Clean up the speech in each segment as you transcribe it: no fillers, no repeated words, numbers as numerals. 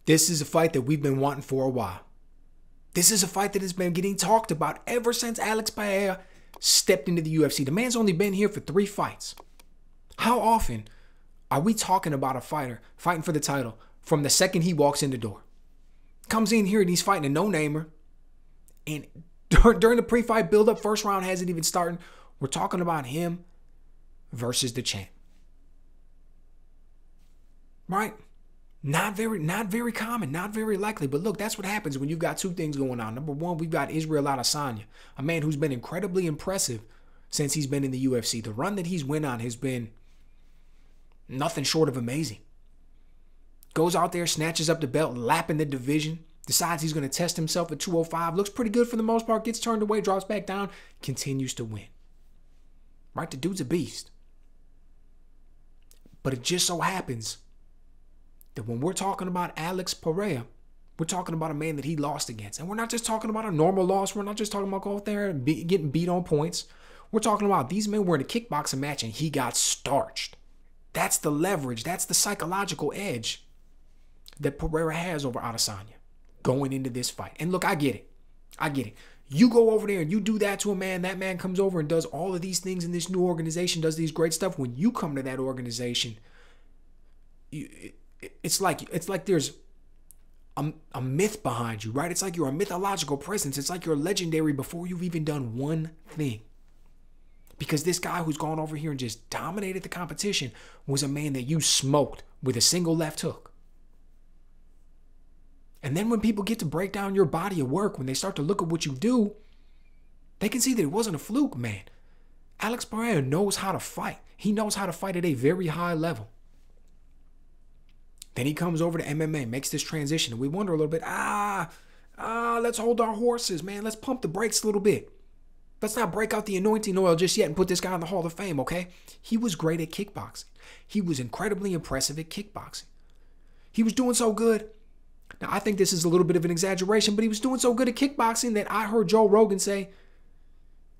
This is a fight that we've been wanting for a while. This is a fight that has been getting talked about ever since Alex Pereira stepped into the UFC. The man's only been here for 3 fights. How often are we talking about a fighter fighting for the title from the second he walks in the door? Comes in here and he's fighting a no-namer. And during the pre-fight build-up, first round hasn't even started. We're talking about him versus the champ. Right? Not very common, not very likely. But look, that's what happens when you've got 2 things going on. Number 1, we've got Israel Adesanya, a man who's been incredibly impressive since he's been in the UFC. The run that he's went on has been nothing short of amazing. Goes out there, snatches up the belt, lapping the division, decides he's going to test himself at 205. Looks pretty good for the most part, gets turned away, drops back down, continues to win. Right? The dude's a beast. But it just so happens that when we're talking about Alex Pereira, we're talking about a man that he lost against. And we're not just talking about a normal loss. We're not just talking about going out there and getting beat on points. We're talking about these men were in a kickboxing match and he got starched. That's the leverage. That's the psychological edge that Pereira has over Adesanya going into this fight. And look, I get it. I get it. You go over there and you do that to a man, that man comes over and does all of these things in this new organization, does these great stuff. When you come to that organization, it's like there's a myth behind you, right? It's like you're a mythological presence. It's like you're legendary before you've even done one thing. Because this guy who's gone over here and just dominated the competition was a man that you smoked with a single left hook. And then when people get to break down your body of work, when they start to look at what you do, they can see that it wasn't a fluke, man. Alex Pereira knows how to fight. He knows how to fight at a very high level. Then he comes over to MMA, makes this transition, and we wonder a little bit, let's hold our horses, man. Let's pump the brakes a little bit. Let's not break out the anointing oil just yet and put this guy in the Hall of Fame, okay? He was great at kickboxing. He was incredibly impressive at kickboxing. He was doing so good. Now, I think this is a little bit of an exaggeration, but he was doing so good at kickboxing that I heard Joe Rogan say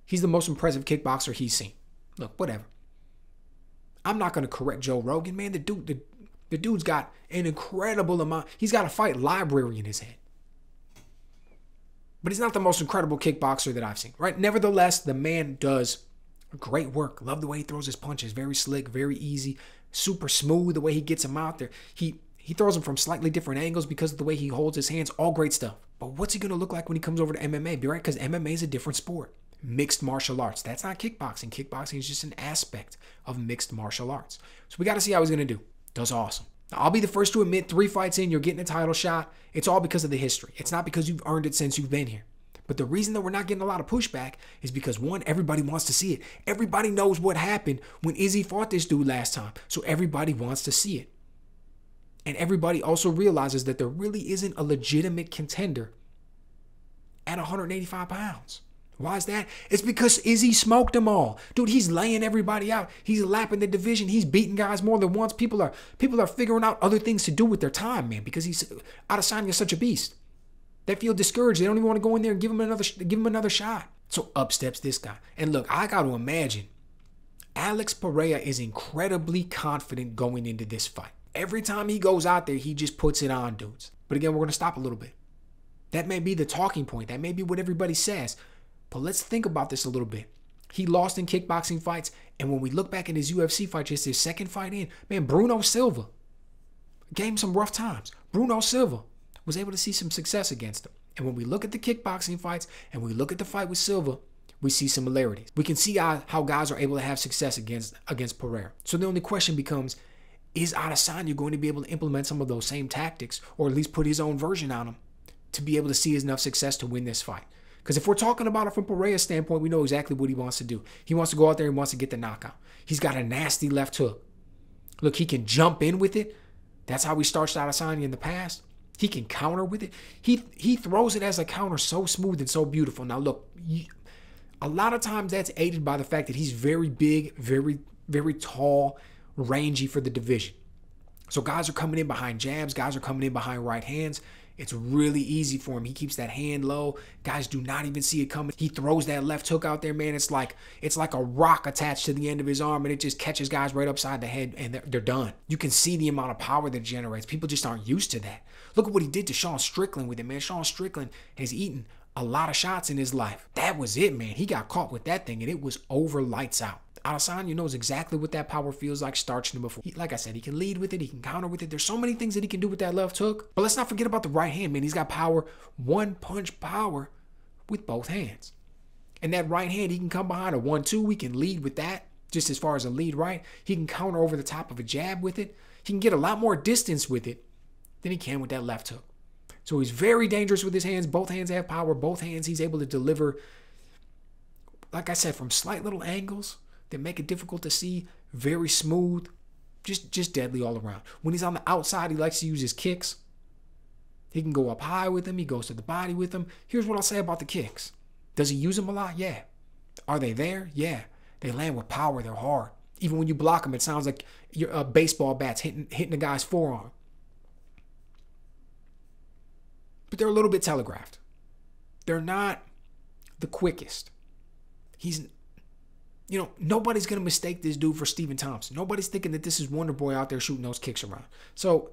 he's the most impressive kickboxer he's seen. Look, whatever. I'm not going to correct Joe Rogan, man. The dude's got an incredible amount. He's got a fight library in his head. But he's not the most incredible kickboxer that I've seen, right? Nevertheless, the man does great work. Love the way he throws his punches. Very slick, very easy, super smooth the way he gets them out there. He throws them from slightly different angles because of the way he holds his hands. All great stuff. But what's he going to look like when he comes over to MMA? Right? Because MMA is a different sport. Mixed martial arts. That's not kickboxing. Kickboxing is just an aspect of mixed martial arts. So we got to see how he's going to do. Does awesome. Now, I'll be the first to admit 3 fights in, you're getting a title shot. It's all because of the history. It's not because you've earned it since you've been here. But the reason that we're not getting a lot of pushback is because, 1, everybody wants to see it. Everybody knows what happened when Izzy fought this dude last time. So everybody wants to see it. And everybody also realizes that there really isn't a legitimate contender at 185 pounds. Why is that? It's because Izzy smoked them all. Dude, he's laying everybody out. He's lapping the division. He's beating guys more than once. People are figuring out other things to do with their time, man, because Adesanya is such a beast. They feel discouraged. They don't even want to go in there and give him another shot. So up steps this guy. And look, I got to imagine Alex Pereira is incredibly confident going into this fight. Every time he goes out there, he just puts it on dudes. But again, we're going to stop a little bit. That may be the talking point. That may be what everybody says. But let's think about this a little bit. He lost in kickboxing fights. And when we look back at his UFC fight, just his second fight in, man, Bruno Silva gave him some rough times. Bruno Silva was able to see some success against him. And when we look at the kickboxing fights and we look at the fight with Silva, we see similarities. We can see how guys are able to have success against Pereira. So the only question becomes, is Adesanya going to be able to implement some of those same tactics, or at least put his own version on them, to be able to see enough success to win this fight? Because if we're talking about it from Pereira's standpoint, we know exactly what he wants to do. He wants to go out there and wants to get the knockout. He's got a nasty left hook. Look, he can jump in with it. That's how we starched Adesanya in the past. He can counter with it. He throws it as a counter so smooth and so beautiful. Now, look, a lot of times that's aided by the fact that he's very big, very, very tall, rangy for the division. So guys are coming in behind jabs. Guys are coming in behind right hands. It's really easy for him. He keeps that hand low. Guys do not even see it coming. He throws that left hook out there, man. It's like a rock attached to the end of his arm, and it just catches guys right upside the head, and they're done. You can see the amount of power that it generates. People just aren't used to that. Look at what he did to Sean Strickland with it, man. Sean Strickland has eaten a lot of shots in his life. That was it, man. He got caught with that thing, and it was over lights out. Adesanya knows exactly what that power feels like, starching him before. Like I said, he can lead with it. He can counter with it. There's so many things that he can do with that left hook. But let's not forget about the right hand, man. He's got power, one-punch power with both hands. And that right hand, he can come behind a 1-2. He can lead with that, just as far as a lead right. He can counter over the top of a jab with it. He can get a lot more distance with it than he can with that left hook. So he's very dangerous with his hands. Both hands have power. Both hands he's able to deliver, like I said, from slight little angles that make it difficult to see, very smooth, just deadly all around. When he's on the outside, he likes to use his kicks. He can go up high with them. He goes to the body with them. Here's what I'll say about the kicks. Does he use them a lot? Yeah. Are they there? Yeah. They land with power. They're hard. Even when you block them, it sounds like your baseball bats hitting the guy's forearm. But they're a little bit telegraphed. They're not the quickest. Nobody's going to mistake this dude for Stephen Thompson. Nobody's thinking that this is Wonder Boy out there shooting those kicks around. So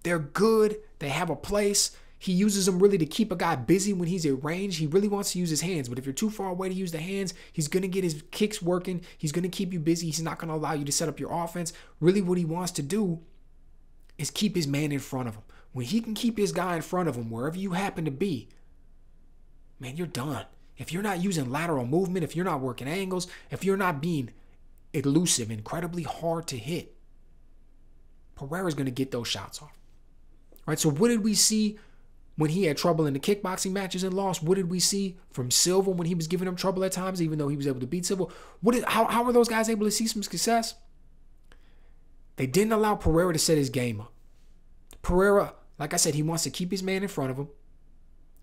they're good. They have a place. He uses them really to keep a guy busy when he's at range. He really wants to use his hands. But if you're too far away to use the hands, he's going to get his kicks working. He's going to keep you busy. He's not going to allow you to set up your offense. Really what he wants to do is keep his man in front of him. When he can keep his guy in front of him, wherever you happen to be, man, you're done. If you're not using lateral movement, if you're not working angles, if you're not being elusive, incredibly hard to hit, Pereira's going to get those shots off. All right, so what did we see when he had trouble in the kickboxing matches and lost? What did we see from Silva when he was giving him trouble at times, even though he was able to beat Silva? How were those guys able to see some success? They didn't allow Pereira to set his game up. Pereira, like I said, he wants to keep his man in front of him.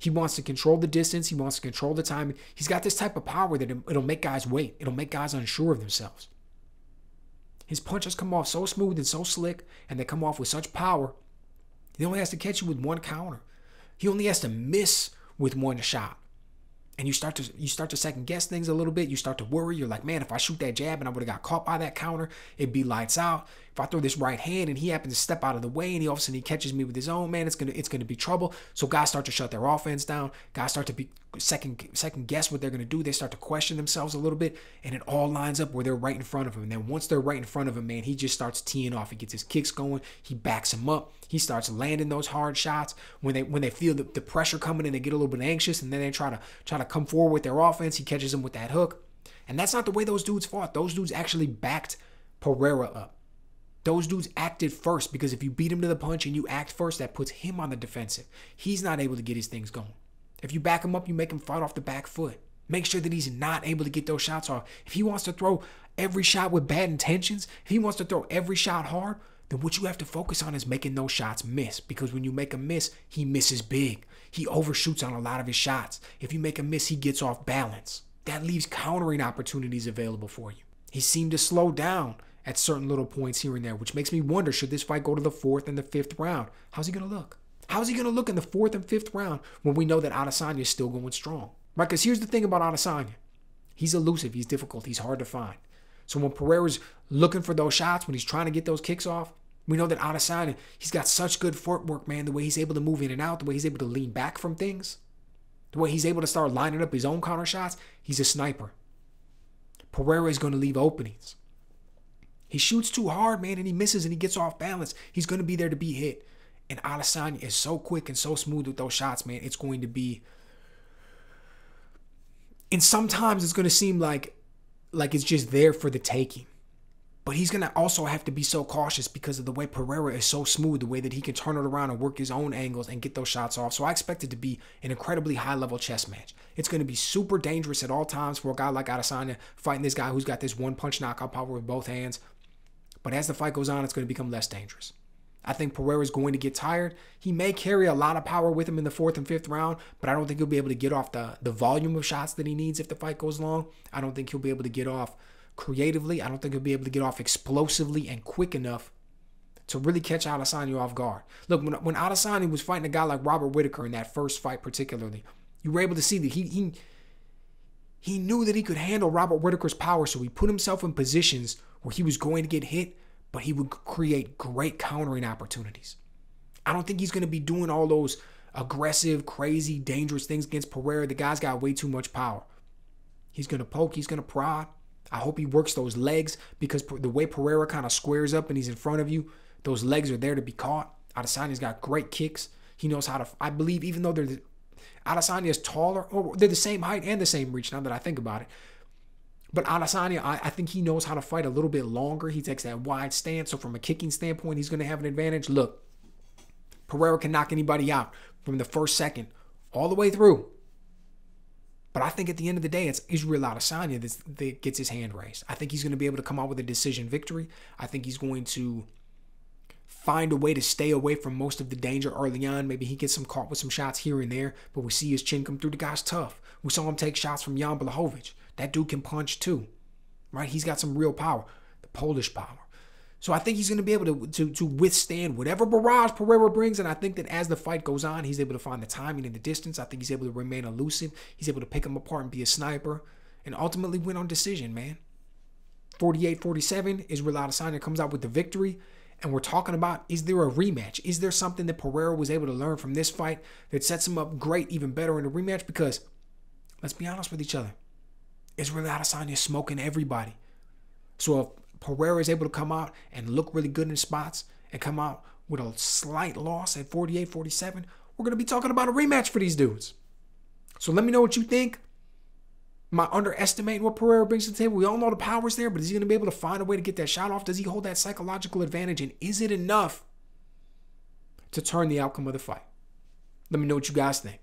He wants to control the distance. He wants to control the timing. He's got this type of power that it'll make guys wait. It'll make guys unsure of themselves. His punches come off so smooth and so slick, and they come off with such power. He only has to catch you with one counter. He only has to miss with one shot. And you start to second guess things a little bit. You start to worry. You're like, man, if I shoot that jab and I would have got caught by that counter, it'd be lights out. If I throw this right hand and he happens to step out of the way and all of a sudden he catches me with his own, man, it's gonna be trouble. So guys start to shut their offense down. Guys start to be second guess what they're gonna do. They start to question themselves a little bit, and it all lines up where they're right in front of him. And then once they're right in front of him, man, he just starts teeing off. He gets his kicks going. He backs him up. He starts landing those hard shots. When they feel the pressure coming and they get a little bit anxious, and then they try to come forward with their offense, he catches them with that hook. And that's not the way those dudes fought. Those dudes actually backed Pereira up. Those dudes acted first, because if you beat him to the punch and you act first, that puts him on the defensive. He's not able to get his things going. If you back him up, you make him fight off the back foot. Make sure that he's not able to get those shots off. If he wants to throw every shot with bad intentions, if he wants to throw every shot hard, then what you have to focus on is making those shots miss. Because when you make him miss, he misses big. He overshoots on a lot of his shots. If you make him miss, he gets off balance. That leaves countering opportunities available for you. He seemed to slow down at certain little points here and there, which makes me wonder, should this fight go to the 4th and the 5th round? How's he going to look? How's he going to look in the 4th and 5th round when we know that Adesanya is still going strong? Right? Because here's the thing about Adesanya. He's elusive. He's difficult. He's hard to find. So when Pereira's looking for those shots, when he's trying to get those kicks off, we know that Adesanya, he's got such good footwork, man. The way he's able to move in and out, the way he's able to lean back from things, the way he's able to start lining up his own counter shots, he's a sniper. Pereira is going to leave openings. He shoots too hard, man, and he misses and he gets off balance. He's going to be there to be hit. And Adesanya is so quick and so smooth with those shots, man. It's going to be... And sometimes it's going to seem like it's just there for the taking. But he's going to also have to be so cautious because of the way Pereira is so smooth, the way that he can turn it around and work his own angles and get those shots off. So I expect it to be an incredibly high-level chess match. It's going to be super dangerous at all times for a guy like Adesanya fighting this guy who's got this one-punch knockout power with both hands. But as the fight goes on, it's going to become less dangerous. I think Pereira is going to get tired. He may carry a lot of power with him in the 4th and 5th round, but I don't think he'll be able to get off the volume of shots that he needs if the fight goes long. I don't think he'll be able to get off creatively. I don't think he'll be able to get off explosively and quick enough to really catch Adesanya off guard. Look, when Adesanya was fighting a guy like Robert Whittaker in that first fight particularly, you were able to see that he knew that he could handle Robert Whittaker's power, so he put himself in positions where he was going to get hit, but he would create great countering opportunities. I don't think he's going to be doing all those aggressive, crazy, dangerous things against Pereira. The guy's got way too much power. He's going to poke, he's going to prod. I hope he works those legs, because the way Pereira kind of squares up and he's in front of you, those legs are there to be caught. Adesanya's got great kicks. He knows how to, I believe, even though Adesanya's taller, or they're the same height and the same reach now that I think about it. But Adesanya, I think he knows how to fight a little bit longer. He takes that wide stance. So from a kicking standpoint, he's going to have an advantage. Look, Pereira can knock anybody out from the first second all the way through. But I think at the end of the day, it's Israel Adesanya that gets his hand raised. I think he's going to be able to come out with a decision victory. I think he's going to find a way to stay away from most of the danger early on. Maybe he gets caught with some shots here and there, but we see his chin come through. The guy's tough. We saw him take shots from Jan Blachowicz. That dude can punch too, right? He's got some real power, the Polish power. So I think he's going to be able to withstand whatever barrage Pereira brings, and I think that as the fight goes on, he's able to find the timing and the distance. I think he's able to remain elusive. He's able to pick him apart and be a sniper, and ultimately win on decision, man. 48-47, Israel Adesanya comes out with the victory, and we're talking about, is there a rematch? Is there something that Pereira was able to learn from this fight that sets him up great, even better in a rematch? Because, let's be honest with each other, Israel Adesanya is smoking everybody. So if Pereira is able to come out and look really good in spots and come out with a slight loss at 48-47, we're going to be talking about a rematch for these dudes. So let me know what you think. Am I underestimating what Pereira brings to the table? We all know the power's there, but is he going to be able to find a way to get that shot off? Does he hold that psychological advantage? And is it enough to turn the outcome of the fight? Let me know what you guys think.